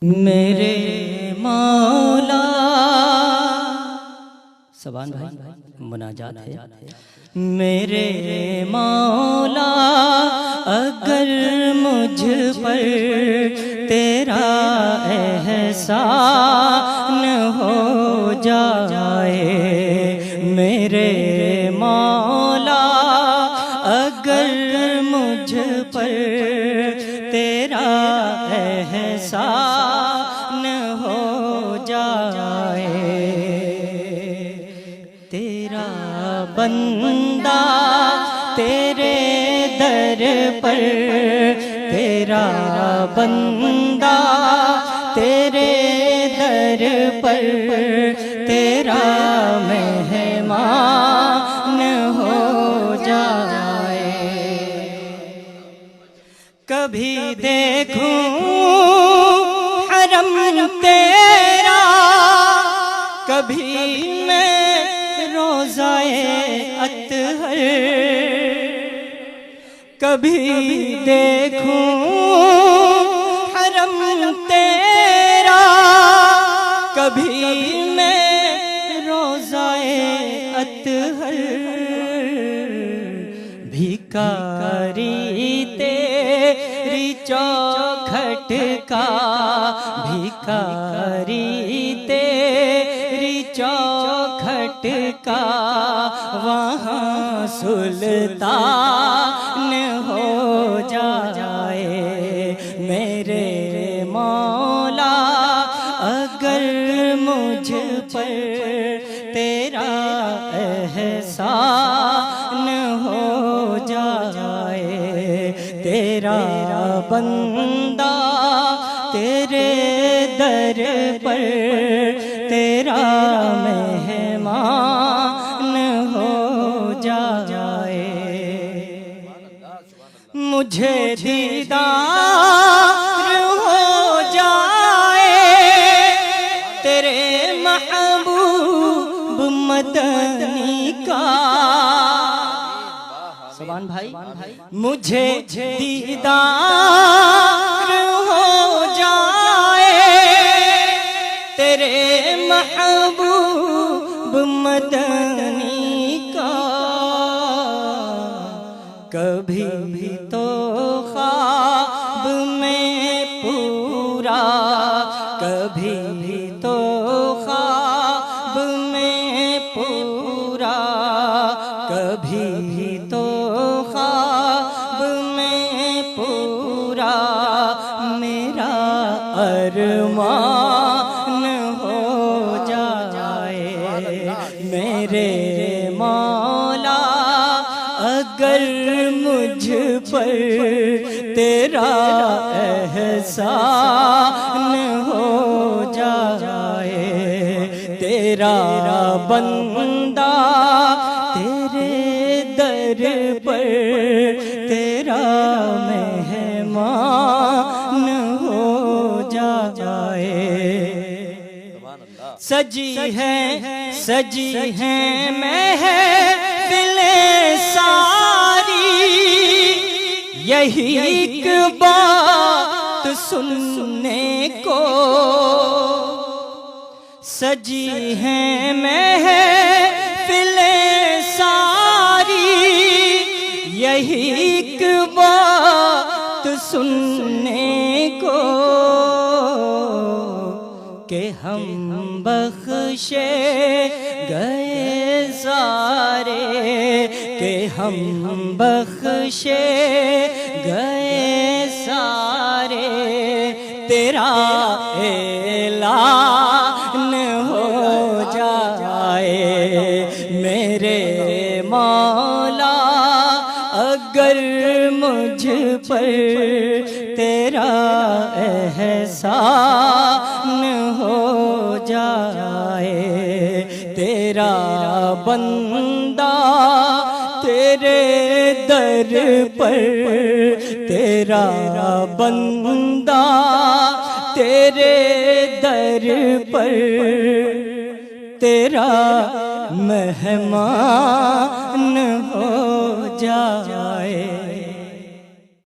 میرے مولا سبحان بھائی مناجات ہے۔ میرے مولا اگر مجھ پر تیرا احسان ہو جائے، میرے مولا اگر مجھ پر تیرا احسان ہو جائے، تیرا بندہ تیرے در پر، تیرا بندہ تیرے در پر، تیرا مہمان ہو جائے۔ کبھی دیکھوں حرم تیرا، کبھی میں روضہ اطہر، کبھی دیکھوں حرم تیرا، کبھی میں روضہ اطہر، بھیکاری تیری چوکھٹ کا، بھیکاری تیری چوکھٹ کا، وہاں سلطان ہو جائے، میرے مولا اگر مجھ پر تیرا احسان ہو جائے، تیرا بندہ تیرے در پر، تیرا مہمان ہو جائے، مجھے دیدار ہو جائے تیرے محبوب مدنی کا، سبحان بھائی، مجھے دیدار ہو جائے تیرے محبوب مدنی کا، کبھی بھی تو خواب میں پورا، کبھی بھی تو خواب میں پورا، کبھی بھی تو خواب میں پورا، میرا ارمان ہو جائے، میرے مولا اگر مجھ پر تیرا احسان ہو جائے، تیرا بندہ تیرے در پر، تیرا مہمان ہو جائے، سجی ہے محفلیں ساری، یہی ایک بات سننے کو، سجی ہے محفلیں ساری، یہی ایک بات سننے کو، کہ ہم بخشے گئے سارے، کہ ہم بخشے گئے سارے، تیرا اعلان ہو جائے، میرے مولا اگر مجھ پر تیرا احسان ہو جائے، تیرا بندہ تیرے در پر، تیرا بندہ تیرے در پر، تیرا مہمان ہو جائے۔